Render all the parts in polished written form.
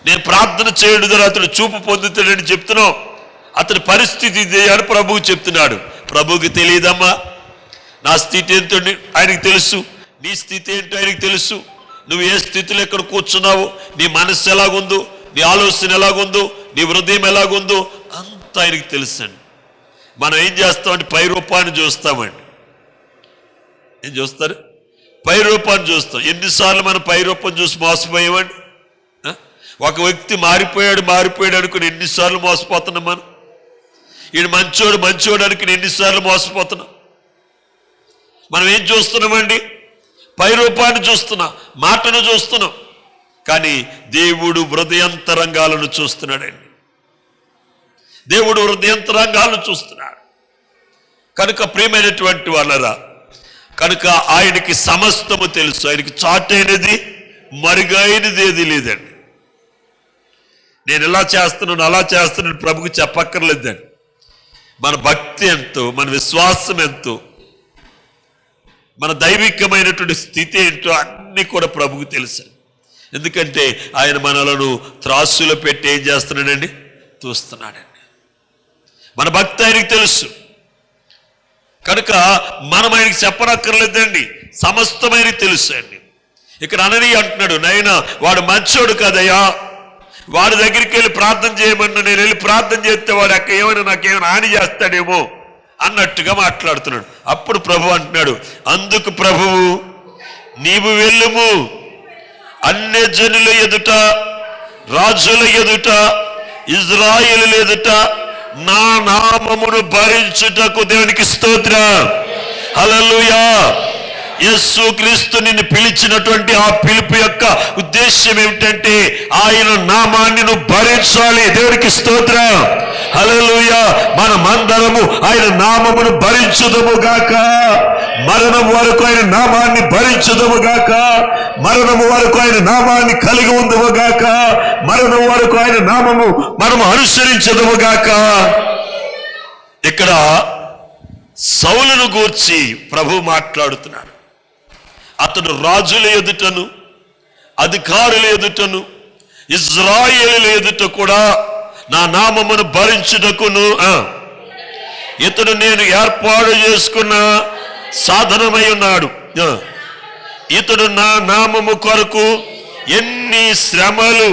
నేను ప్రార్థన చేయడం ద్వారా అతడు చూపు పొందుతాడని చెప్తున్నావు. అతని పరిస్థితి ఇదే అని ప్రభువు చెప్తున్నాడు. ప్రభువుకి తెలియదమ్మా, నా స్థితి ఏంటో ఆయనకి తెలుసు, నీ స్థితి ఏంటో ఆయనకి తెలుసు. నువ్వు ఏ స్థితిలో ఎక్కడ కూర్చున్నావు, నీ మనస్సు ఎలాగుందో, నీ ఆలోచన ఎలాగుందో, నీ హృదయం ఎలాగుందో అంతా ఆయనకి తెలుసండి. మనం ఏం చేస్తామంటే పై రూపాన్ని చూస్తామండి. ఏం చూస్తారు? పై రూపాన్ని చూస్తాం. ఎన్నిసార్లు మనం పై రూపం చూసి మోసపోయామండి. ఒక వ్యక్తి మారిపోయాడు అనుకుని ఎన్నిసార్లు మోసపోతున్నాం మనం. ఈడు మంచోడు అనుకుని ఎన్నిసార్లు మోసపోతున్నాం. మనం ఏం చూస్తున్నామండి? పై రూపాన్ని చూస్తున్నాం, మాటను చూస్తున్నాం. కానీ దేవుడు హృదయంతరంగాలను చూస్తున్నాడండి. దేవుడు హృదయంతరంగాలను చూస్తున్నాడు. కనుక ప్రియమైనటువంటి వాళ్ళరా, కనుక ఆయనకి సమస్తము తెలుసు. ఆయనకి చాటైనది మరుగైనది ఏది లేదండి. నేను ఇలా చేస్తున్నాను అలా చేస్తున్నాను ప్రభుకి చెప్పక్కర్లేదండి. మన భక్తి ఎంతో, మన విశ్వాసం ఎంతో, మన దైవికమైనటువంటి స్థితి ఏంటో అన్నీ కూడా ప్రభుకు తెలుసు. ఎందుకంటే ఆయన మనలను త్రాసులో పెట్టి ఏం చేస్తున్నాడండి? చూస్తున్నాడండి. మన భక్తి ఆయనకి తెలుసు. కనుక మనం ఆయనకి చెప్పనక్కర్లేదండి, సమస్తమైన తెలుసు అండి. ఇక్కడ అననీయ అంటున్నాడు, నైనా వాడు మంచోడు కదయ్యా, వాడి దగ్గరికి వెళ్ళి ప్రార్థన చేయమన్నా నేను వెళ్ళి ప్రార్థన చేస్తే వాడు అక్క ఏమైనా నాకేమైనా హాని చేస్తాడేమో అన్నట్టుగా మాట్లాడుతున్నాడు. అప్పుడు ప్రభు అంటున్నాడు, అందుకు ప్రభువు నీవు వెళ్ళుము, అన్యజనుల ఎదుట, రాజుల ఎదుట, ఇజ్రాయేలుల ఎదుట నా నామమును భరించుటకు దేవునికి స్తోత్రం. హల్లెలూయా. యేసు క్రీస్తు నిన్ను పిలిచినటువంటి ఆ పిలుపు యొక్క ఉద్దేశం ఏమిటంటే ఆయన నామాన్ని నువ్వు భరించాలి. దేవునికి స్తోత్రం. హల్లెలూయా. మనమందరము ఆయన నామమును భరించుదము గాక, మరణం వరకు ఆయన నామాన్ని భరించుదము గాక, మరణము వరకు ఆయన నామాన్ని కలిగి ఉందము గాక, మరణం వరకు ఆయన నామము మనము అనుసరించదము గాక. ఇక్కడ సౌలును గూర్చి ప్రభు మాట్లాడుతున్నాడు. అతడు రాజుల ఎదుటను, అధికారుల ఎదుటను, ఇజ్రాయేలుల ఎదుట కూడా నా నామమును భరించుటకును ఇతడు నేను ఏర్పాటు చేసుకున్న సాధనమై ఉన్నాడు. ఇతడు నా నామము కొరకు ఎన్ని శ్రమలు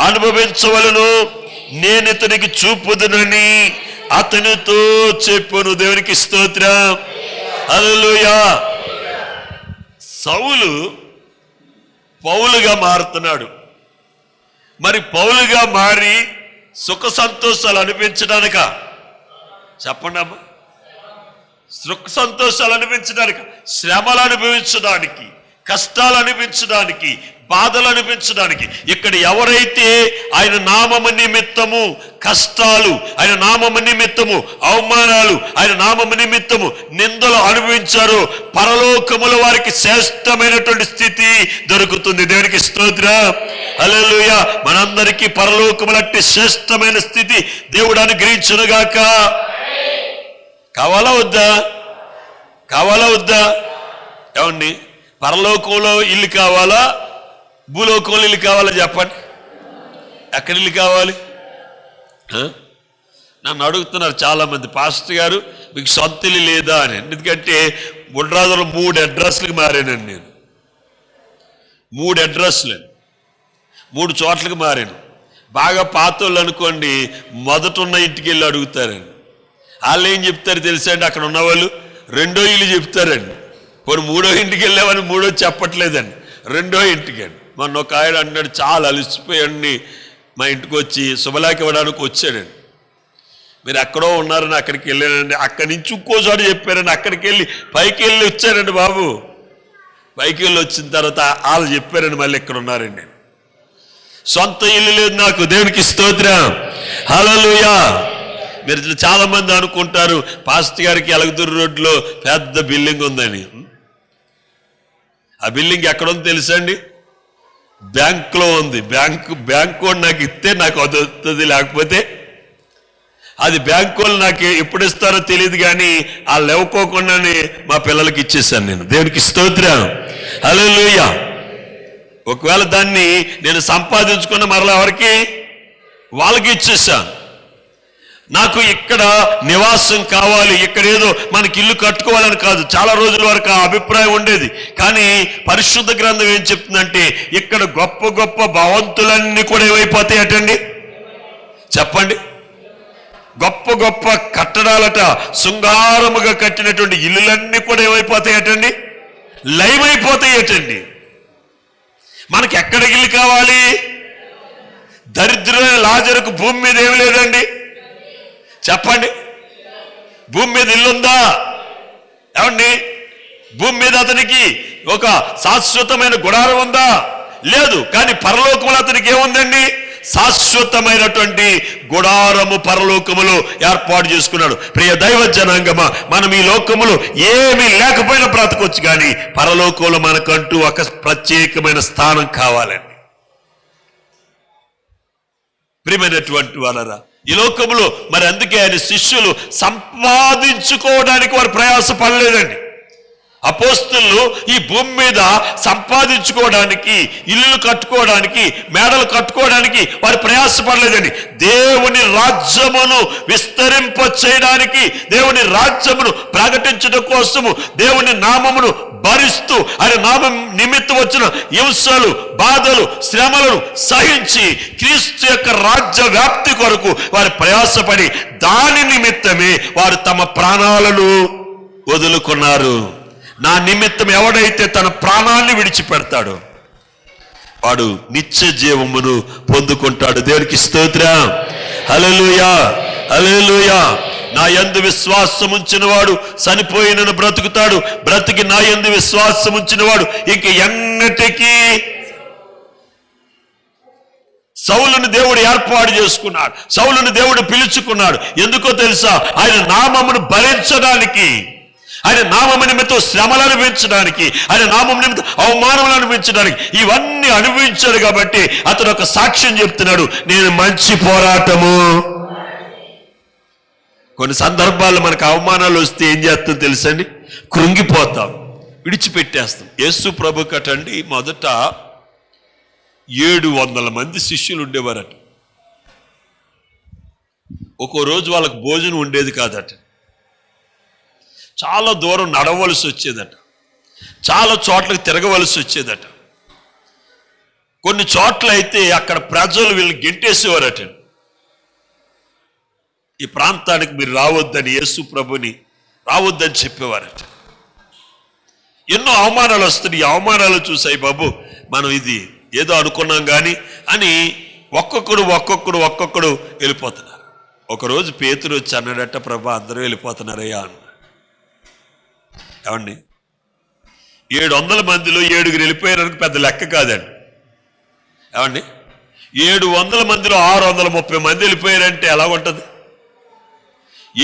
అనుభవించవలను నేను ఇతనికి చూపుదునని అతనితో చెప్పును. దేవునికి స్తోత్రం. హల్లెలూయా. సౌలు పౌలుగా మారుతున్నాడు. మరి పౌలుగా మారి సుఖ సంతోషాలు అనిపించడానిక? చెప్పండి అమ్మా. సుఖ సంతోషాలు అనిపించడానికి, శ్రమలు అనుభవించడానికి, కష్టాలు అనిపించడానికి, బాధలు అనిపించడానికి. ఇక్కడ ఎవరైతే ఆయన నామము నిమిత్తము కష్టాలు, ఆయన నామము నిమిత్తము అవమానాలు, ఆయన నామము నిమిత్తము నిందలు అనుభవించారో పరలోకముల వారికి శ్రేష్టమైనటువంటి స్థితి దొరుకుతుంది. దేవునికి స్తోత్రం. హల్లెలూయా. మనందరికీ పరలోకములట్టి శ్రేష్టమైన స్థితి దేవుడు అనుగ్రహించునుగాక. కావాలా వద్దా? కావాలా వద్దా? ఏమండి, పరలోకంలో ఇల్లు కావాలా, భూలోకంలో ఇల్లు కావాలా? చెప్పండి. ఎక్కడ ఇల్లు కావాలి? నన్ను అడుగుతున్నారు చాలామంది, పాస్టర్ గారు మీకు సొంత ఇల్లు లేదా అని. ఎందుకంటే బుడ్రాజులో 3 అడ్రస్లకు మారానండి నేను. 3 అడ్రస్లు, 3 చోట్లకి మారాను. బాగా పాతోళ్ళు అనుకోండి, మొదట ఉన్న ఇంటికి వెళ్ళి అడుగుతారండి. వాళ్ళు ఏం చెప్తారు తెలుసా అండి? అక్కడ ఉన్నవాళ్ళు 2వ ఇల్లు చెప్తారండి. పోనీ 3వ ఇంటికి వెళ్ళామని 3వ చెప్పట్లేదండి, 2వ ఇంటికి అండి. మొన్న ఒక ఆయన అన్నాడు, చాలా అలసిపోయండి మా ఇంటికి వచ్చి శుభలేఖ ఇవ్వడానికి వచ్చాడండి. మీరు ఎక్కడో ఉన్నారని అక్కడికి వెళ్ళానండి. అక్కడి నుంచి ఇంకో చోట చెప్పారండి. అక్కడికి వెళ్ళి పైకి వెళ్ళి వచ్చారండి బాబు. పైకి వెళ్ళి వచ్చిన తర్వాత వాళ్ళు చెప్పారండి మళ్ళీ ఇక్కడ ఉన్నారండి. సొంత ఇల్లు లేదు నాకు. దేవునికి స్తోత్రం. హల్లెలూయా. మీరు చాలా మంది అనుకుంటారు పాస్టర్ గారికి ఎలగదూరు రోడ్లో పెద్ద బిల్డింగ్ ఉందని. ఆ బిల్డింగ్ ఎక్కడ ఉంది తెలుసా అండి? బ్యాంకులో ఉంది. బ్యాంక్ వాళ్ళు నాకు ఇస్తే నాకు అది వస్తుంది, లేకపోతే అది బ్యాంకు వాళ్ళు నాకు ఎప్పుడు ఇస్తారో తెలియదు. కానీ వాళ్ళు ఇవ్వకోకుండానే మా పిల్లలకి ఇచ్చేసాను నేను. దేవునికి స్తోత్రం. హల్లెలూయా. ఒకవేళ దాన్ని నేను సంపాదించుకున్న మరలా ఎవరికి? వాళ్ళకి ఇచ్చేసాను. నాకు ఇక్కడ నివాసం కావాలి, ఇక్కడ ఏదో మనకి ఇల్లు కట్టుకోవాలని కాదు. చాలా రోజుల వరకు ఆ అభిప్రాయం ఉండేది. కానీ పరిశుద్ధ గ్రంథం ఏం చెప్తుందంటే ఇక్కడ గొప్ప గొప్ప భవంతులన్నీ కూడా ఏమైపోతాయి అటండి? చెప్పండి. గొప్ప గొప్ప కట్టడాలట, శృంగారముగా కట్టినటువంటి ఇల్లులన్నీ కూడా ఏమైపోతాయటండి? లయమైపోతాయటండి. మనకి ఎక్కడ ఇల్లు కావాలి? దరిద్రులైన లాజరుకు భూమి మీద ఏమి లేదండి? చెప్పండి. భూమి మీద ఇల్లుందా? ఏమండి? భూమి మీద అతనికి ఒక శాశ్వతమైన గుడారం ఉందా? లేదు. కానీ పరలోకంలో అతనికి ఏముందండి? శాశ్వతమైనటువంటి గుడారము పరలోకములో ఏర్పాటు చేసుకున్నాడు. ప్రియ దైవ జనాంగమా, మనం ఈ లోకములో ఏమీ లేకపోయినా బ్రతకొచ్చు, కానీ పరలోకంలో మనకంటూ ఒక ప్రత్యేకమైన స్థానం కావాలండి. ప్రియమైనటువంటి వాళ్ళరా, ఈ లోకంలో మరి అందుకే ఆయన శిష్యులు సంపాదించుకోవడానికి వారు ప్రయాసపడలేదండి. అపోస్తలులు ఈ భూమి మీద సంపాదించుకోవడానికి, ఇల్లు కట్టుకోవడానికి, మేడలు కట్టుకోవడానికి వారు ప్రయాసపడలేదండి. దేవుని రాజ్యమును విస్తరింప చేయడానికి, దేవుని రాజ్యమును ప్రకటించడం కోసము దేవుని నామమును భరిస్తూ ఆయన నామం నిమిత్తం వచ్చిన హింసలు, బాధలు, శ్రమలను సహించి క్రీస్తు యొక్క రాజ్య వ్యాప్తి కొరకు వారు ప్రయాసపడి దాని నిమిత్తమే వారు తమ ప్రాణాలను వదులుకున్నారు. నా నిమిత్తం ఎవడైతే తన ప్రాణాన్ని విడిచిపెడతాడో వాడు నిత్య జీవమును పొందుకుంటాడు. దేవునికి స్తోత్రం. హల్లెలూయా, హల్లెలూయా. నా యందు విశ్వాసం ఉంచిన వాడు చనిపోయినను బ్రతుకుతాడు, బ్రతికి నా యందు విశ్వాసం ఉంచిన వాడు ఇంక ఎన్నటికీ. సౌలును దేవుడు ఏర్పాటు చేసుకున్నాడు, సౌలును దేవుడు పిలుచుకున్నాడు. ఎందుకో తెలుసా? ఆయన నామమును భరించడానికి, ఆయన నామము నిమిత్తం శ్రమలు అనుభవించడానికి, ఆయన నామం నిమిత్తం అవమానములు అనుభవించడానికి, ఇవన్నీ అనుభవించాడు. కాబట్టి అతడు ఒక సాక్ష్యం చెప్తున్నాడు, నేను మంచి పోరాటము. కొన్ని సందర్భాల్లో మనకు అవమానాలు వస్తే ఏం చేస్తాం తెలుసండి? కృంగిపోతాం, విడిచిపెట్టేస్తాం. యేసు ప్రభు కటండి మొదట 700 మంది శిష్యులు ఉండేవారట. ఒక్కో రోజు వాళ్ళకు భోజనం ఉండేది కాదట. చాలా దూరం నడవలసి వచ్చేదట, చాలా చోట్లకు తిరగవలసి వచ్చేదట. కొన్ని చోట్ల అయితే అక్కడ ప్రజలు వీళ్ళు గెంటేసేవారట. ఈ ప్రాంతానికి మీరు రావద్దని, యేసు ప్రభుని రావద్దని చెప్పేవారట. ఎన్నో అవమానాలు వస్తున్నాయి. ఈ అవమానాలు చూసాయి బాబు, మనం ఇది ఏదో అనుకున్నాం కానీ అని ఒక్కొక్కడు వెళ్ళిపోతున్నారు. ఒకరోజు పేతురు వచ్చి అన్నాడట, ప్రభా అందరూ వెళ్ళిపోతున్నారయ్యా అన్న. ఏమండి, 700 మందిలో 7గురు వెళ్ళిపోయారని పెద్ద లెక్క కాదండి. ఏమండి, 700 మందిలో 630 మంది వెళ్ళిపోయారంటే ఎలా ఉంటుంది?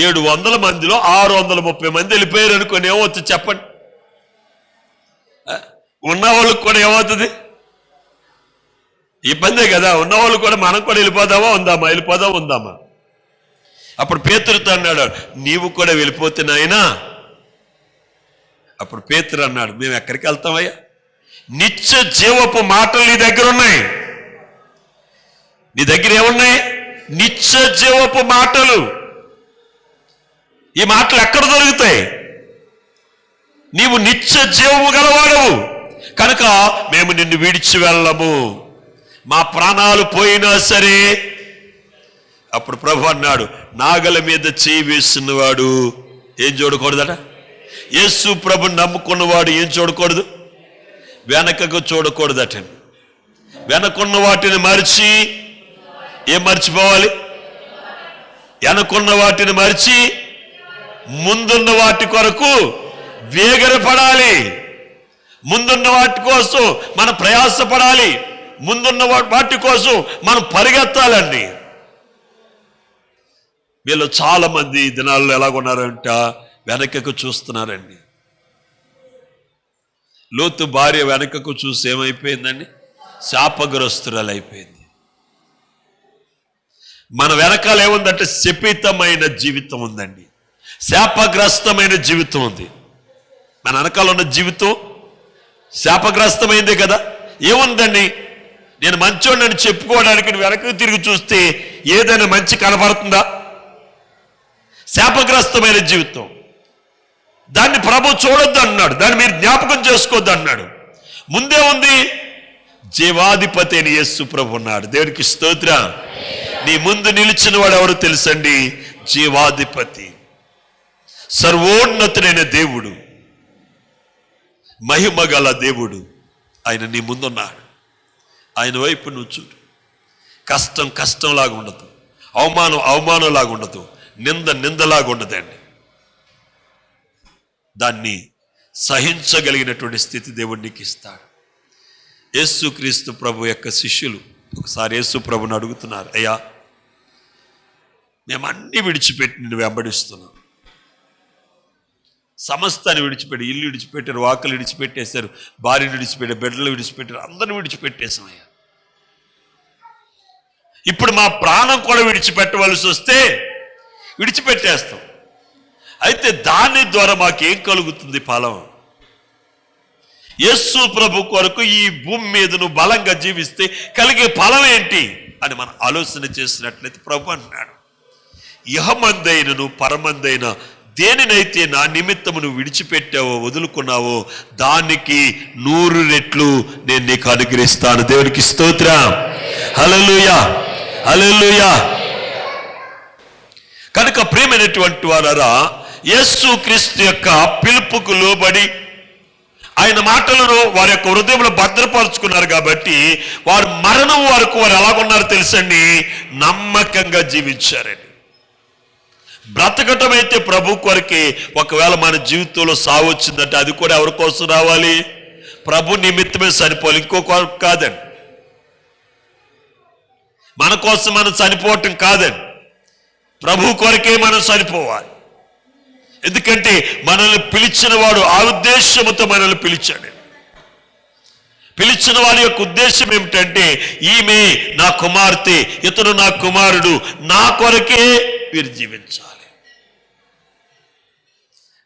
700 మందిలో 630 మంది వెళ్ళిపోయారు అనుకోని ఏమవుతుంది చెప్పండి? ఉన్న వాళ్ళకి కూడా ఏమవుతుంది? ఇబ్బందే కదా. ఉన్నవాళ్ళు కూడా మనం కూడా వెళ్ళిపోదామా ఉందామా. అప్పుడు పేతురుతో అన్నాడు, నీవు కూడా వెళ్ళిపోతే నాయనా. అప్పుడు పేతురు అన్నాడు, మేము ఎక్కడికి వెళ్తామయ్యా? నిత్య జీవపు మాటలు నీ దగ్గర ఉన్నాయి. నీ దగ్గర ఏమున్నాయి? నిత్య జీవపు మాటలు. ఈ మాటలు ఎక్కడ దొరుకుతాయి? నీవు నిత్య జీవము గలవాడవు కనుక మేము నిన్ను విడిచి వెళ్ళము, మా ప్రాణాలు పోయినా సరే. అప్పుడు ప్రభు అన్నాడు, నాగల మీద చేయి వేసినవాడు ఏం చూడకూడదట? యేసు ప్రభు నమ్ముకున్నవాడు ఏం చూడకూడదు? వెనకకు చూడకూడదట. వెనకున్న వాటిని మరిచి ఏం మర్చిపోవాలి? వెనకున్న వాటిని మరిచి ముందున్న వాటి కొరకు వేగరపడాలి. ముందున్న వాటి కోసం మనం ప్రయాసపడాలి. ముందున్న వాటి కోసం మనం పరిగెత్తాలండి. వీళ్ళు చాలా మంది ఈ దినాల్లో ఎలాగున్నారంట, వెనకకు చూస్తున్నారండి. లోతు భార్య వెనకకు చూసి ఏమైపోయిందండి? శాపగ్రస్తురాలు అయిపోయింది. మన వెనకాల ఏముందంటే శపితమైన జీవితం ఉందండి, శాపగ్రస్తమైన జీవితం ఉంది. మన వెనకాల ఉన్న జీవితం శాపగ్రస్తమైందే కదా. ఏముందండి, నేను మంచోడిని చెప్పుకోవడానికి వెనక్కి తిరిగి చూస్తే ఏదైనా మంచి కనబడుతుందా? శాపగ్రస్తమైన జీవితం. దాన్ని ప్రభు చూడొద్దు అన్నాడు, దాన్ని మీరు జ్ఞాపకం చేసుకోవద్దు అన్నాడు. ముందే ఉంది జీవాధిపతి అని యేసు ప్రభు ఉన్నాడు. దేవునికి స్తోత్రం. నీ ముందు నిలిచిన వాడు ఎవరు తెలుసండి? జీవాధిపతి, సర్వోన్నతుడైన దేవుడు, మహిమ గల దేవుడు. ఆయన నీ ముందున్నాడు. ఆయన వైపు నువ్వు చూడు. కష్టం కష్టంలాగా ఉండదు, అవమానం అవమానంలాగా ఉండదు, నింద నిందలాగా ఉండదండి. దాన్ని సహించగలిగినటువంటి స్థితి దేవుడు నీకు ఇస్తాడు. యేసుక్రీస్తు ప్రభు యొక్క శిష్యులు ఒకసారి యేసు ప్రభుని అడుగుతున్నారు, అయ్యా మేము అన్నీ విడిచిపెట్టి నిన్ను వెంబడిస్తున్నాం. సమస్తాన్ని విడిచిపెట్టి, ఇల్లు విడిచిపెట్టారు, వాకలు విడిచిపెట్టేశారు, భార్యను విడిచిపెట్టారు, బిడ్డలు విడిచిపెట్టారు, అందరిని విడిచిపెట్టేశాం. అయ్యా ఇప్పుడు మా ప్రాణం కూడా విడిచిపెట్టవలసి వస్తే విడిచిపెట్టేస్తాం. అయితే దాని ద్వారా మాకేం కలుగుతుంది ఫలం? యేసు ప్రభు కొరకు ఈ భూమి మీద నువ్వు బలంగా జీవిస్తే కలిగే ఫలం ఏంటి అని మనం ఆలోచన చేసినట్లయితే ప్రభు అన్నాడు, ఇహమందైనను పరమందైన దేనినైతే నా నిమిత్తము నువ్వు విడిచిపెట్టావో వదులుకున్నావో దానికి 100 రెట్లు నేను నీకు అనుగ్రహిస్తాను. దేవునికి స్తోత్రం. హల్లెలూయా, హల్లెలూయా. కనుక ప్రియమైనటువంటి వారా, యేసుక్రీస్తు యొక్క పిలుపుకు లోబడి ఆయన మాటలను వారి యొక్క హృదయంలో భద్రపరుచుకున్నారు కాబట్టి వారు మరణం వరకు వారు ఎలాగున్నారో తెలుసండి, నమ్మకంగా జీవించారండి. బ్రతకటం అయితే ప్రభు కొరకే. ఒకవేళ మన జీవితంలో సావు వచ్చిందంటే అది కూడా ఎవరి కోసం రావాలి? ప్రభు నిమిత్తమే చనిపోవాలి, ఇంకో కొరకు కాదండి. మన కోసం మనం చనిపోవటం కాదండి, ప్రభు కొరకే మనం చనిపోవాలి. ఎందుకంటే మనల్ని పిలిచిన వాడు ఆ ఉద్దేశంతో మనల్ని పిలిచాడు. పిలిచిన వాడి యొక్క ఉద్దేశం ఏమిటంటే, ఈమె నా కుమార్తె, ఇతను నా కుమారుడు, నా కొరకే వీరు జీవించాలి,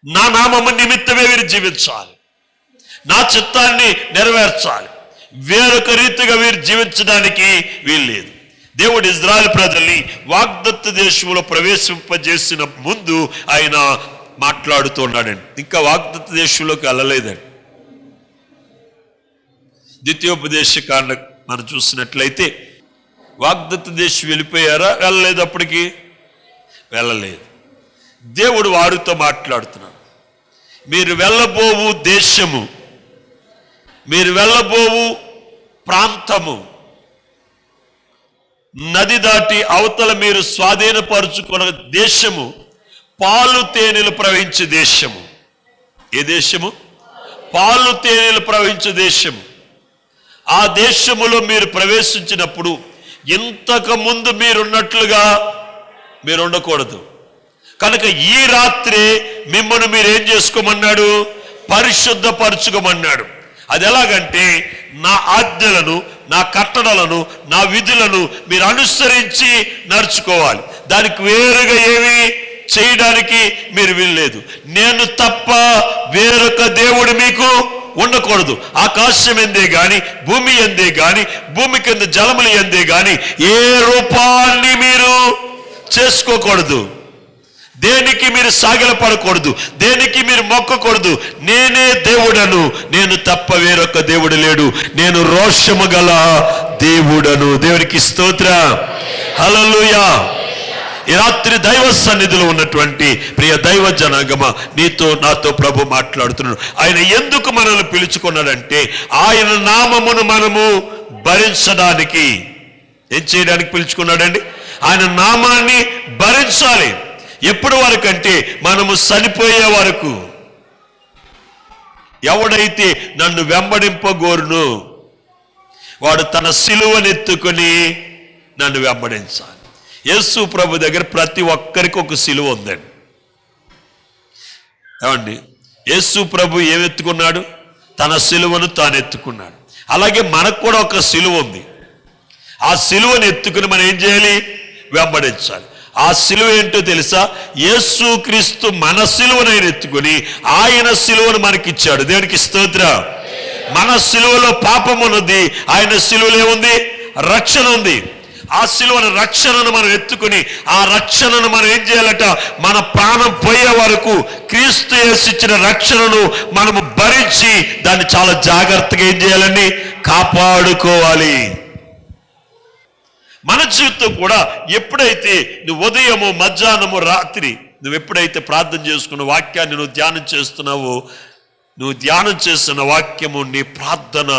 నా నామము నిమిత్తమే వీరు జీవించాలి, నా చిత్తాన్ని నెరవేర్చాలి. వేరొక రీతిగా వీరు జీవించడానికి వీల్లేదు. దేవుడు ఇజ్రాయెల్ ప్రజల్ని వాగ్దత్త దేశంలో ప్రవేశింపజేసిన ముందు ఆయన మాట్లాడుతున్నాడండి. ఇంకా వాగ్దత్త దేశంలోకి వెళ్ళలేదండి. ద్వితీయోపదేశ కాండ మనం చూసినట్లయితే వాగ్దత్త దేశం వెళ్ళిపోయారా? వెళ్ళలేదు. అప్పటికి వెళ్ళలేదు. దేవుడు వారితో మాట్లాడుతున్నాడు. మీరు వెళ్ళబోవు దేశము, మీరు వెళ్ళబోవు ప్రాంతము, నది దాటి అవతల మీరు స్వాధీనపరుచుకున్న దేశము పాలు తేనెలు ప్రవహించే దేశము. ఏ దేశము? పాలు తేనెలు ప్రవహించే దేశము. ఆ దేశములో మీరు ప్రవేశించినప్పుడు ఇంతకు ముందు మీరున్నట్లుగా మీరు ఉండకూడదు. కనుక ఈ రాత్రి మిమ్మల్ని మీరు ఏం చేసుకోమన్నాడు? పరిశుద్ధపరచుకోమన్నాడు. అది ఎలాగంటే, నా ఆజ్ఞలను, నా కట్టడలను, నా విధులను మీరు అనుసరించి నడుచుకోవాలి. దానికి వేరుగా ఏమి చేయడానికి మీరు వీల్లేదు. నేను తప్ప వేరొక దేవుడు మీకు ఉండకూడదు. ఆకాశం ఎందే గాని, భూమి ఎందే గాని, భూమి కింద జలములు ఎందే గాని ఏ రూపాన్ని మీరు చేసుకోకూడదు. దేనికి మీరు సాగిలపడకూడదు, దేనికి మీరు మొక్కకూడదు. నేనే దేవుడను, నేను తప్ప వేరొక దేవుడు లేడు, నేను రోషము గల దేవుడను. దేవునికి స్తోత్రం. హల్లెలూయా. ఈ రాత్రి దైవ సన్నిధిలో ఉన్నటువంటి ప్రియ దైవ జనాంగమ, నీతో నాతో ప్రభు మాట్లాడుతున్నాడు. ఆయన ఎందుకు మనల్ని పిలుచుకున్నాడంటే, ఆయన నామమును మనము భరించడానికి. ఏం చేయడానికి పిలుచుకున్నాడండి? ఆయన నామాన్ని భరించాలి. ఎప్పటి వరకు అంటే, మనము చనిపోయే వరకు. ఎవడైతే నన్ను వెంబడింపగోరును వాడు తన సిలువనెత్తుకొని నన్ను వెంబడించాలి. యేసు ప్రభు దగ్గర ప్రతి ఒక్కరికి ఒక సిలువ ఉందండి. ఏమండి, యేసు ప్రభు ఏమెత్తుకున్నాడు? తన సిలువను తాను ఎత్తుకున్నాడు. అలాగే మనకు కూడా ఒక సిలువ ఉంది. ఆ సిలువను ఎత్తుకుని మనం ఏం చేయాలి? వెంబడించాలి. ఆ సిలువ ఏంటో తెలుసా? యేసుక్రీస్తు మన సిలువను ఆయన ఎత్తుకుని ఆయన సిలువను మనకిచ్చాడు. దేవునికి స్తోత్రం. మన సిలువలో పాపం ఉన్నది, ఆయన సిలువలో ఏముంది? రక్షణ ఉంది. ఆ సిలువను రక్షణను మనం ఎత్తుకుని ఆ రక్షణను మనం ఏం చేయాలట? మన ప్రాణం పోయే వరకు క్రీస్తు యేసు ఇచ్చిన రక్షణను మనము భరించి దాన్ని చాలా జాగ్రత్తగా ఏం చేయాలండి? కాపాడుకోవాలి. మన జీవితం కూడా ఎప్పుడైతే నువ్వు ఉదయము, మధ్యాహ్నము, రాత్రి నువ్వు ఎప్పుడైతే ప్రార్థన చేసుకున్న వాక్యాన్ని నువ్వు ధ్యానం చేస్తున్నావో, నువ్వు ధ్యానం చేస్తున్న వాక్యము, నీ ప్రార్థన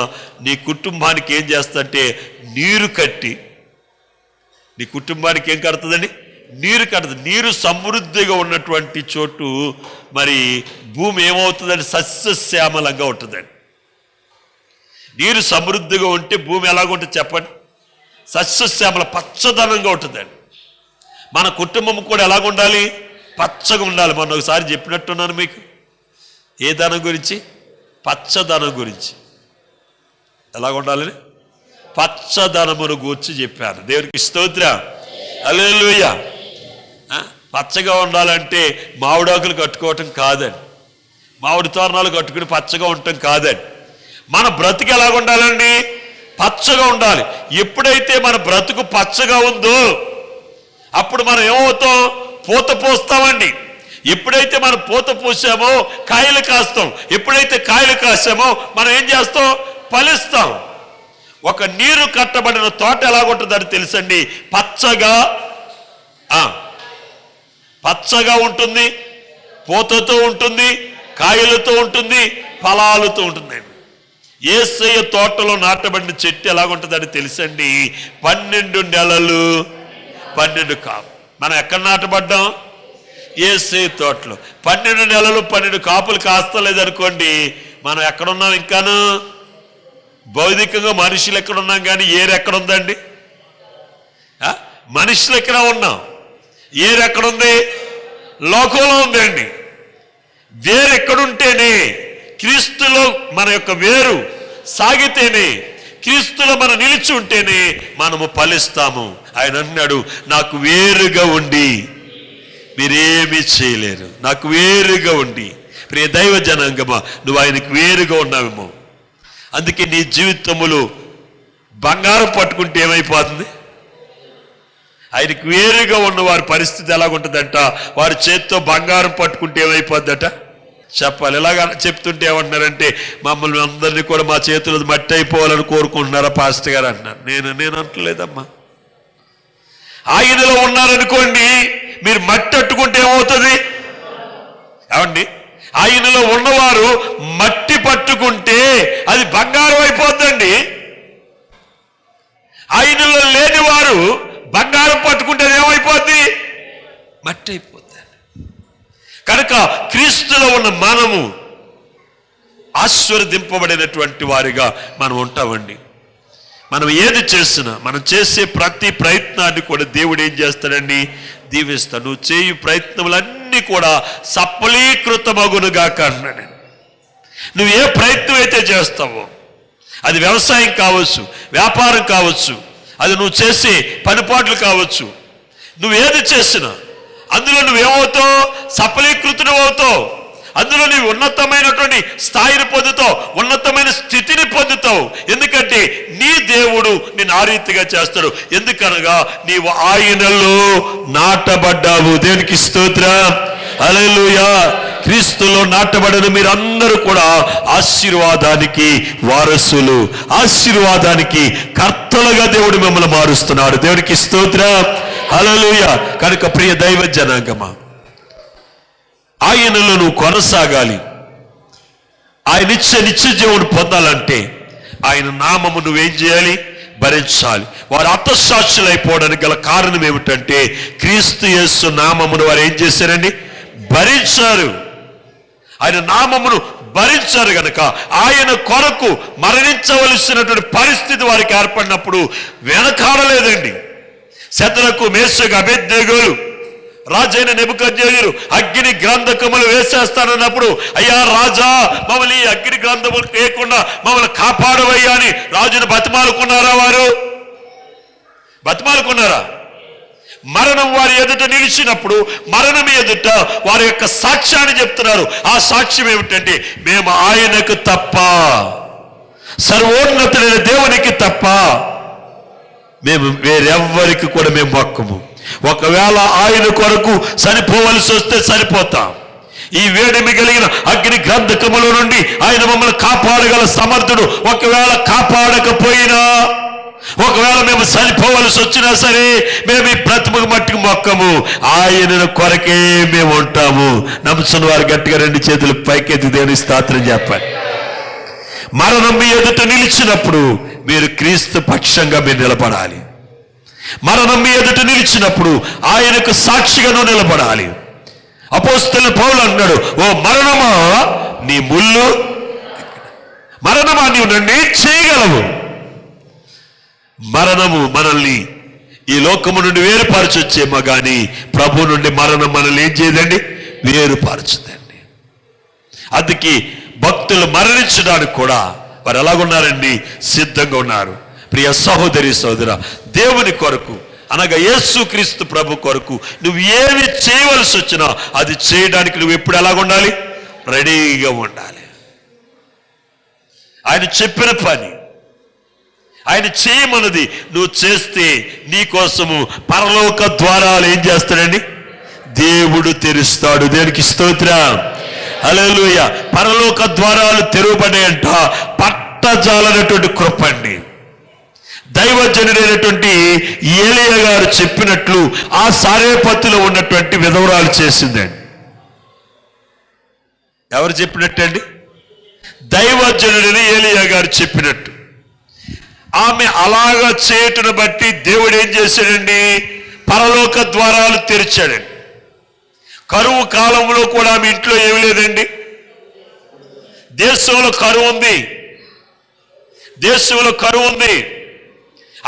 నీ కుటుంబానికి ఏం చేస్తుందంటే నీరు కట్టి, నీ కుటుంబానికి ఏం కడుతుందండి? నీరు కడుతుంది. నీరు సమృద్ధిగా ఉన్నటువంటి చోటు మరి భూమి ఏమవుతుందండి? సస్యశ్యామలంగా ఉంటుందండి. నీరు సమృద్ధిగా ఉంటే భూమి ఎలాగుంటుంది చెప్పండి? సస్యశ్యామల, పచ్చదనంగా ఉంటుందండి. మన కుటుంబం కూడా ఎలాగుండాలి? పచ్చగా ఉండాలి. మొన్న ఒకసారి చెప్పినట్టున్నాను మీకు. ఏ ధనం గురించి? పచ్చదనం గురించి. ఎలాగ ఉండాలని? పచ్చదనమును గూర్చి చెప్పాను. దేవునికి స్తోత్రం, హల్లెలూయా. పచ్చగా ఉండాలంటే మామిడాకులు కట్టుకోవటం కాదండి, మామిడి తోరణాలు కట్టుకుని పచ్చగా ఉండటం కాదండి. మన బ్రతుకు ఎలాగ ఉండాలండి? పచ్చగా ఉండాలి. ఎప్పుడైతే మన బ్రతుకు పచ్చగా ఉందో అప్పుడు మనం ఏమవుతాం? పూత పోస్తామండి. ఎప్పుడైతే మనం పూత పోసామో కాయలు కాస్తాం. ఎప్పుడైతే కాయలు కాసామో మనం ఏం చేస్తాం? ఫలిస్తాం. ఒక నీరు కట్టబడిన తోట ఎలాగుంటుందని తెలుసండి? పచ్చగా ఉంటుంది, పూతతో ఉంటుంది, కాయలతో ఉంటుంది, ఫలాలతో ఉంటుందండి. యేసయ్య తోటలో నాటబడిన చెట్టు ఎలాగుంటుందని తెలుసండి? 12 నెలలు 12 కాపు. మనం ఎక్కడ నాటబడ్డాం? యేసయ్య తోటలో. 12 నెలలు 12 కాపులు కాస్తలేదనుకోండి, మనం ఎక్కడున్నాం? ఇంకాను భౌతికంగా మనుషులు ఎక్కడున్నాం, కానీ ఏరు ఎక్కడుందండి? మనుషులు ఎక్కడ ఉన్నాం, ఏరు ఎక్కడుంది? లోకంలో ఉందండి. వేరు ఎక్కడుంటేనే, క్రీస్తులో మన యొక్క వేరు సాగితేనే, క్రీస్తులో మనం నిలిచి ఉంటేనే మనము ఫలిస్తాము. ఆయన అన్నాడు, నాకు వేరుగా ఉండి మీరేమీ చేయలేరు. నాకు వేరుగా ఉండి. ప్రియ దైవ జనాంగమా, నువ్వు ఆయనకు వేరుగా ఉన్నావేమో. అందుకే నీ జీవితములో బంగారం పట్టుకుంటే ఏమైపోతుంది? ఆయనకు వేరుగా ఉన్న వారి పరిస్థితి ఎలాగుంటుందంట? వారి చేతితో బంగారం పట్టుకుంటే ఏమైపోద్దట? చెప్పాలి. ఎలాగా చెప్తుంటే ఏమంటున్నారంటే, మమ్మల్ని అందరినీ కూడా మా చేతులు మట్టి అయిపోవాలని కోరుకుంటున్నారా పాస్టర్ గారు అంటున్నారు. నేను అంటలేదమ్మా. ఆయనలో ఉన్నారనుకోండి, మీరు మట్టి అట్టుకుంటే ఏమవుతుంది? ఏమండి, ఆయనలో ఉన్నవారు మట్టి పట్టుకుంటే అది బంగారం అయిపోద్దండి. ఆయనలో లేని వారు బంగారం పట్టుకుంటే ఏమైపోద్ది? మట్టి అయిపోద్ది. కనుక క్రీస్తులో ఉన్న మనము ఆశీర్వదింపబడినటువంటి వారిగా మనం ఉంటామండి. మనం ఏది చేసినా, మనం చేసే ప్రతి ప్రయత్నాన్ని కూడా దేవుడు ఏం చేస్తాడండి? దీవిస్తాడు. నువ్వు చేయు ప్రయత్నములన్నీ కూడా సఫలీకృతమగునుగాక అన్నాడు. నువ్వు ఏ ప్రయత్నం అయితే చేస్తావో, అది వ్యవసాయం కావచ్చు, వ్యాపారం కావచ్చు, అది నువ్వు చేసే పనిపాట్లు కావచ్చు, నువ్వు ఏది చేసినా అందులో నువ్వేమవుతావు? సఫలీకృతుడు అవుతావు. అందులో నీవు ఉన్నతమైనటువంటి స్థాయిని పొందుతావు, ఉన్నతమైన స్థితిని పొందుతావు. ఎందుకంటే నీ దేవుడు నిన్ను ఆ రీతిగా చేస్తాడు. ఎందుకనగా నీవు ఆయనలో నాటబడ్డావు. దేవునికి స్తోత్రం, హల్లెలూయా. క్రీస్తులో నాటబడిన మీరందరూ కూడా ఆశీర్వాదానికి వారసులు, ఆశీర్వాదానికి కర్తలుగా దేవుడు మిమ్మల్ని మారుస్తున్నాడు. దేవునికి స్తోత్రం, హల్లెలూయా. కనుక ప్రియ దైవ జనాంగమా, ఆయనలో నువ్వు కొనసాగాలి. ఆయన నిత్య జీవుని పొందాలంటే ఆయన నామము నువ్వేం చేయాలి? భరించాలి. వారు హతసాక్షులైపోవడానికి గల కారణం ఏమిటంటే, క్రీస్తు యేసు నామమును వారు ఏం చేశారండి? భరించారు. ఆయన నామమును భరించారు గనక ఆయన కొరకు మరణించవలసినటువంటి పరిస్థితి వారికి ఏర్పడినప్పుడు వెనకాడలేదండి. శతరకు, మేషకు, అబేద్నెగోలు రాజైన నెబుకద్నెజరు అగ్ని గ్రంథకములు వేసేస్తానన్నప్పుడు, అయ్యా రాజా, మమ్మల్ని ఈ అగ్ని గ్రంథములు వేయకుండా మమ్మల్ని కాపాడవయ్యా అని రాజును బతిమాలుకున్నారా? వారు బతిమాలుకున్నారా? మరణం వారి ఎదుట నిలిచినప్పుడు మరణం ఎదుట వారి యొక్క సాక్ష్యాన్ని చెప్తున్నారు. ఆ సాక్ష్యం ఏమిటంటే, మేము ఆయనకు తప్ప సర్వోన్నతుడైన దేవునికి తప్ప మేము వేరెవ్వరికి కూడా మేము మొక్కము. ఒకవేళ ఆయన కొరకు చనిపోవలసి వస్తే చనిపోతాం. ఈ వేడిమి కలిగిన అగ్ని గంధకముల నుండి ఆయన మమ్మల్ని కాపాడగల సమర్థుడు. ఒకవేళ కాపాడకపోయినా, ఒకవేళ మేము చనిపోవలసి వచ్చినా సరే మేము ఈ ప్రతిమకు మట్టుకు మొక్కము. ఆయన కొరకే మేము ఉంటాము. నమ్ముతున్న వారు గట్టిగా 2 చేతులు పైకెత్తి దేవుని స్తోత్రం చెప్పండి. మరణం మీ ఎదుట నిలిచినప్పుడు మీరు క్రీస్తు పక్షంగా మీరు నిలబడాలి. మరణం మీ ఎదుట నిలిచినప్పుడు ఆయనకు సాక్షిగాను నిలబడాలి. అపోస్తలుడైన పౌలు అన్నాడు, ఓ మరణమా నీ ముళ్ళు, మరణమా నీవు నన్ను ఏం చేయగలవు? మరణము మనల్ని ఈ లోకము నుండి వేరుపరచొచ్చేమో కానీ ప్రభు నుండి మరణం మనల్ని ఏం చేయదండి, వేరుపరచుదండి. అందుకే భక్తులు మరణించడానికి కూడా వారు ఎలాగున్నారండి, సిద్ధంగా ఉన్నారు. ప్రియ సహోదరి సహోదర, దేవుని కొరకు అనగా యేసుక్రీస్తు ప్రభు కొరకు నువ్వు ఏమి చేయవలసి వచ్చినా అది చేయడానికి నువ్వు ఎప్పుడు ఎలాగుండాలి, రెడీగా ఉండాలి. ఆయన చెప్పిన పని, ఆయన చేయమన్నది నువ్వు చేస్తే నీ కోసము పరలోక ద్వారాలు ఏం చేస్తాడండి, దేవుడు తెరుస్తాడు. దేనికి స్తోత్రం, హల్లెలూయా. పరలోక ద్వారాలు తెరవబడేంట పట్టజాలనటువంటి కృపండి. దైవజనుడైనటువంటి ఏలియా గారు చెప్పినట్లు ఆ సారేపత్తులో ఉన్నటువంటి విధవరాలు చేసిందండి. ఎవరు చెప్పినట్టండి? దైవజనుడైన ఏలియా గారు చెప్పినట్టు. ఆమె అలాగా చేయటను బట్టి దేవుడు ఏం చేశాడండి, పరలోక ద్వారాలు తెరిచాడండి. కరువు కాలంలో కూడా ఆమె ఇంట్లో ఏమి లేదండి. దేశంలో కరువు ఉంది, దేశంలో కరువు ఉంది,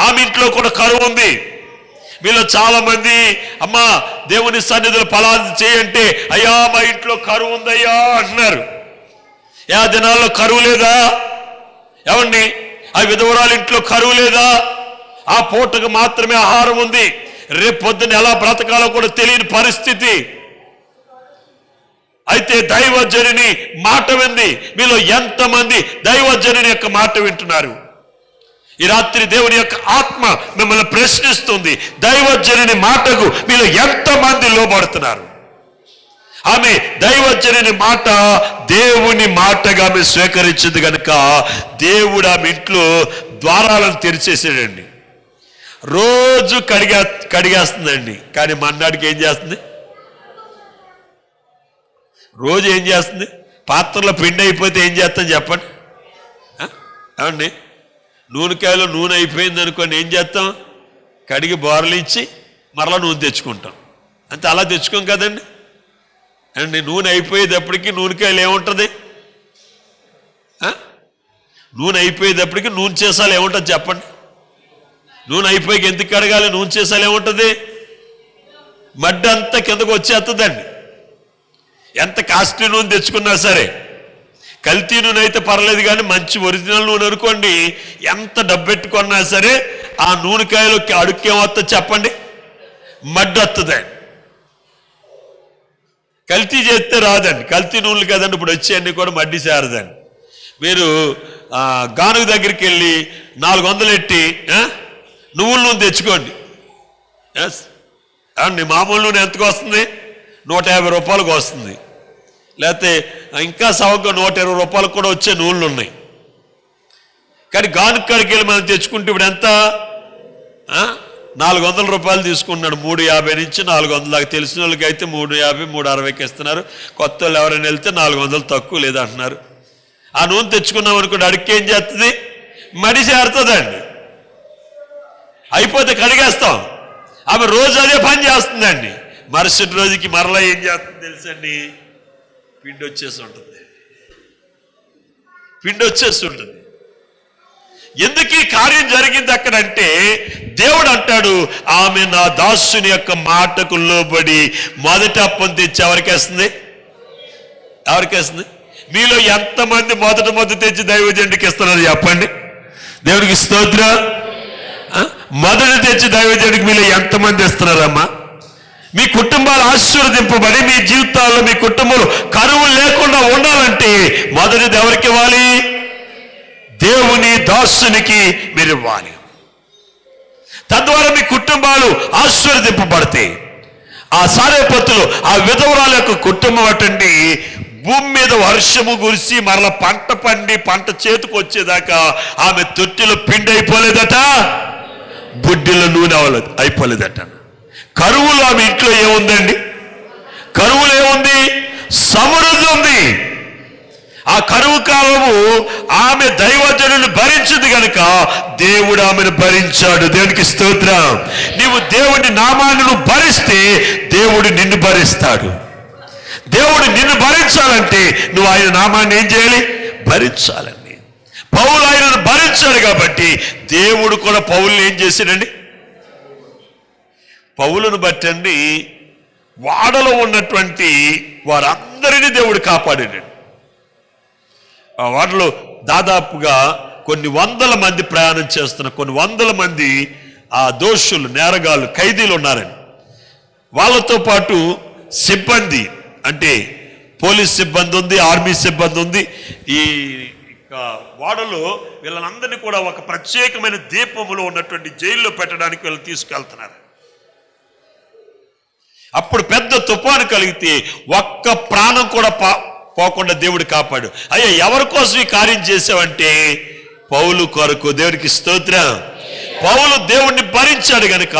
ఆమె ఇంట్లో కూడా కరువు ఉంది. వీళ్ళు చాలా మంది అమ్మా దేవుని సన్నిధిలో ఫలాలు చేయంటే అయ్యా మా ఇంట్లో కరువు ఉందయ్యా అంటున్నారు. ఆ దినాల్లో కరువు లేదా? ఏమండి, ఆ విధవరాల ఇంట్లో కరువు లేదా? ఆ పూటకు మాత్రమే ఆహారం ఉంది. రేపు పొద్దున్న ఎలా బ్రతకాలో కూడా తెలియని పరిస్థితి. అయితే దైవజనుని మాట వింది. మీలో ఎంతమంది దైవజనుని యొక్క మాట వింటున్నారు? ఈ రాత్రి దేవుని యొక్క ఆత్మ మిమ్మల్ని ప్రశ్నిస్తుంది. దైవజనుని మాటకు మీలో ఎంతమంది లోబడుతున్నారు? ఆమె దైవజనుని మాట దేవుని మాటగా ఆమె స్వీకరించింది కనుక దేవుడు ఆమె ఇంట్లో ద్వారాలను తెరిచేసాడండి. రోజు కడిగేస్తుందండి. కానీ మన్నాడికి ఏం చేస్తుంది? రోజు ఏం చేస్తుంది? పాత్రలో పిండి అయిపోతే ఏం చేస్తాం చెప్పండి? ఏమండి, నూనెకాయలో నూనె అయిపోయింది అనుకోండి, ఏం చేస్తాం? కడిగి బోర్లు ఇచ్చి మరలా నూనె తెచ్చుకుంటాం. అంతే, అలా తెచ్చుకోం కదండి. అండి, నూనె అయిపోయేటప్పటికి నూనెకాయలు ఏముంటుంది? నూనె అయిపోయేటప్పటికి నూనె చేసాలు ఏముంటుంది చెప్పండి? నూనె అయిపోయి ఎందుకు కడగాలి? నూనె చేసాలు ఏముంటుంది? మడ్డ అంతా కిందకు వచ్చేస్తుందండి. ఎంత కాస్ట్లీ నూనె తెచ్చుకున్నా సరే. కల్తీ నూనె అయితే పర్లేదు, కానీ మంచి ఒరిజినల్ నూనె అనుకోండి, ఎంత డబ్బెట్టుకున్నా సరే ఆ నూనెకాయలు అడుక్కేమొస్తుంది చెప్పండి? మడ్డ వస్తుందండి. కల్తీ చేస్తే రాదండి. కల్తీ నూనెలు కదండి ఇప్పుడు వచ్చేయన్నీ కూడా మడ్డి చేరదండి. మీరు గానుగ దగ్గరికి వెళ్ళి 400 ఎట్టి నువ్వుల నూనె తెచ్చుకోండి. అండి, మామూలు నూనె ఎంతకు వస్తుంది? 150 రూపాయలకు వస్తుంది. లేకపోతే ఇంకా సవగ్గా 120 రూపాయలకు కూడా వచ్చే నూనెలు ఉన్నాయి. కానీ గానుగ కాడికి వెళ్ళి మనం తెచ్చుకుంటే ఇప్పుడు ఎంత? 400 రూపాయలు తీసుకున్నాడు. 350 నుంచి 400 దాకా. తెలిసిన వాళ్ళకి అయితే 350, 360కి ఇస్తున్నారు. కొత్త వాళ్ళు ఎవరైనా వెళ్తే 400 తక్కువ లేదంటున్నారు. ఆ నూనె తెచ్చుకున్నాం అనుకోండి, అడిగేం చేస్తుంది? మడి చేరుతుందండి. అయిపోతే కడిగేస్తాం. ఆమె రోజు అదే పని చేస్తుందండి. మరుసటి రోజుకి మరలా ఏం చేస్తుంది తెలుసండి? పిండి వచ్చేసి ఉంటుంది. పిండి వచ్చేసి ఉంటుంది. ఎందుకు ఈ కార్యం జరిగింది అక్కడంటే, దేవుడు అంటాడు, ఆమె నా దాసుని యొక్క మాటకు లోబడి మొదటి అప్పం తెచ్చి ఎవరికేస్తుంది? ఎవరికేస్తుంది? మీలో ఎంతమంది మొదటి తెచ్చి దైవజనుడికి ఇస్తున్నారు చెప్పండి? దేవుడికి స్తోత్రం. మొదటి తెచ్చి దైవజనుడికి మీలో ఎంతమంది ఇస్తున్నారమ్మా? మీ కుటుంబాలు ఆశీర్వదింపబడి మీ జీవితాల్లో మీ కుటుంబంలో కరువు లేకుండా ఉండాలంటే మొదటిది ఎవరికి ఇవ్వాలి? దేవుని దాసునికి మీరు ఇవ్వాలి. తద్వారా మీ కుటుంబాలు ఆశీర్వదింపబడతాయి. ఆ సారేపత్తులు ఆ విధవరాల యొక్క కుటుంబం అటండి భూమి మీద వర్షము కురిసి మరల పంట పండి పంట చేతికి వచ్చేదాకా ఆమె తొట్టిలో పిండి అయిపోలేదట, బుడ్డిలో నూనె అయిపోలేదట. కరువులో ఆమె ఇంట్లో ఏముందండి? కరువులో ఏముంది? సమృద్ధి ఉంది. ఆ కరువు కాలము ఆమె దైవజనుని భరించింది కనుక దేవుడు ఆమెను భరించాడు. దేవునికి స్తోత్రం. నీవు దేవుని నామాన్ని నువ్వు భరిస్తే దేవుడు నిన్ను భరిస్తాడు. దేవుడు నిన్ను భరించాలంటే నువ్వు ఆయన నామాన్ని ఏం చేయాలి? భరించాలండి. పౌలు ఆయనను భరించాడు కాబట్టి దేవుడు కూడా పౌలుని ఏం చేశాడండి? పౌలును బట్టండి వాడలో ఉన్నటువంటి వారందరినీ దేవుడు కాపాడాడు. ఆ వాడలో దాదాపుగా కొన్ని వందల మంది ప్రయాణం చేస్తున్న కొన్ని వందల మంది ఆ దోషులు, నేరగాళ్ళు, ఖైదీలు ఉన్నారండి. వాళ్ళతో పాటు సిబ్బంది అంటే పోలీస్ సిబ్బంది ఉంది, ఆర్మీ సిబ్బంది ఉంది. ఈ వాడలో వీళ్ళందరినీ కూడా ఒక ప్రత్యేకమైన దీపములో ఉన్నటువంటి జైల్లో పెట్టడానికి వీళ్ళు తీసుకెళ్తున్నారు. అప్పుడు పెద్ద తుఫాను కలిగితే ఒక్క ప్రాణం కూడా పోకుండా దేవుడు కాపాడు. అయ్యా ఎవరి కోసం ఈ కార్యం చేసావంటే పౌలు కొరకు. దేవుడికి స్తోత్రం. పౌలు దేవుణ్ణి భరించాడు గనుక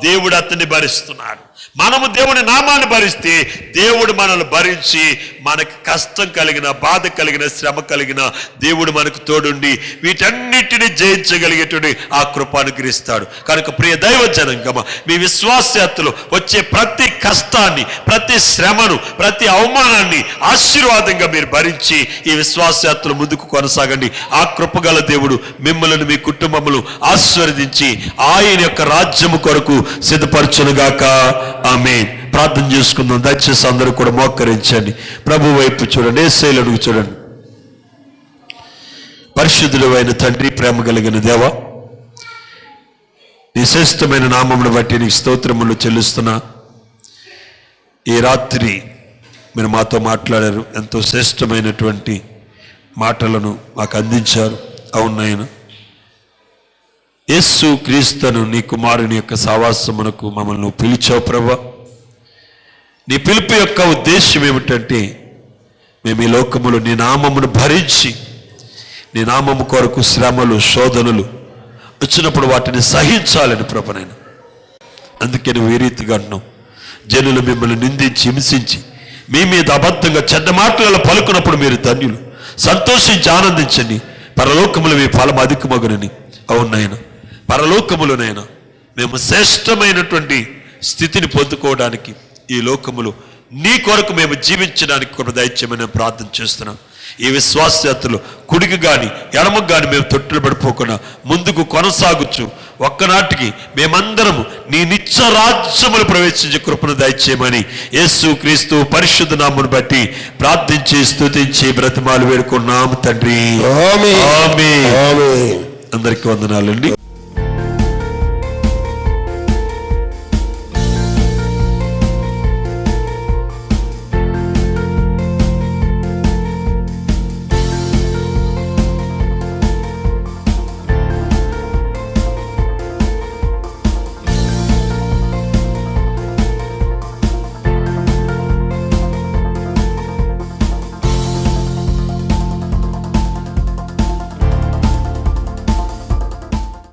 దేవుడు అతన్ని భరిస్తున్నాడు. మనము దేవుని నామాన్ని భరిస్తే దేవుడు మనల్ని భరించి మనకు కష్టం కలిగిన, బాధ కలిగిన, శ్రమ కలిగిన దేవుడు మనకు తోడుండి వీటన్నిటిని జయించగలిగేటువంటి ఆ కృప అనుగ్రహిస్తాడు. కనుక ప్రియ దైవ జనాంగమా, మీ విశ్వాసయాత్రలో వచ్చే ప్రతి కష్టాన్ని, ప్రతి శ్రమను, ప్రతి అవమానాన్ని ఆశీర్వాదంగా మీరు భరించి ఈ విశ్వాసయాత్రలో ముందుకు కొనసాగండి. ఆ కృపగల దేవుడు మిమ్మల్ని, మీ కుటుంబములు ఆశీర్వదించి ఆయన యొక్క రాజ్యము కొరకు సిద్ధపరచునుగాక. ఆమేన్. ప్రార్థన చేసుకుందాం. దయచేసి అందరూ కూడా మోకరించండి. ప్రభు వైపు చూడండి, యేసయ్యను అడుగు చూడండి. పరిశుద్ధుడు అయిన తండ్రి, ప్రేమ కలిగిన దేవ, నీ శ్రేష్టమైన నామమును బట్టి నీకు స్తోత్రములు చెల్లిస్తున్నా. ఈ రాత్రి మీరు మాతో మాట్లాడారు, ఎంతో శ్రేష్టమైనటువంటి మాటలను మాకు అందించారు. అవునాయన, యేసు క్రీస్తును నీ కుమారుని యొక్క సావాసమునకు మమ్మల్ని పిలిచావు ప్రభా. నీ పిలుపు యొక్క ఉద్దేశం ఏమిటంటే మేము ఈ లోకములో నీ నామమును భరించి నీ నామము కొరకు శ్రమలు, శోధనలు వచ్చినప్పుడు వాటిని సహించాలని ప్రభునైనా. అందుకే నువ్వు ఈ రీతిగా అంటున్నావు, జనులు మిమ్మల్ని నిందించి హింసించి మీ మీద అబద్ధంగా చెడ్డ మాటలలో పలుకున్నప్పుడు మీరు ధన్యులు, సంతోషించి ఆనందించండి, పరలోకములు మీ ఫలం అధికమగునని. అవునైనా, పరలోకములోనైనా మేము శ్రేష్టమైనటువంటి స్థితిని పొందుకోవడానికి ఈ లోకములు నీ కొరకు మేము జీవించడానికి కృప దయచేయమని ప్రార్థన చేస్తున్నాం. ఈ విశ్వాసయాత్రలో కుడికి కానీ ఎడమకు కానీ మేము తొట్టులు పడిపోకుండా ముందుకు కొనసాగుచు ఒక్కనాటికి మేమందరము నీ నిత్య రాజ్యములు ప్రవేశించే కృపను దయచేయమని యేసు క్రీస్తు పరిశుద్ధ నామమును బట్టి ప్రార్థించి స్తుతించి బ్రతిమాలు వేడుకున్నాము తండ్రి. ఆమేన్. అందరికీ వందనాలండి.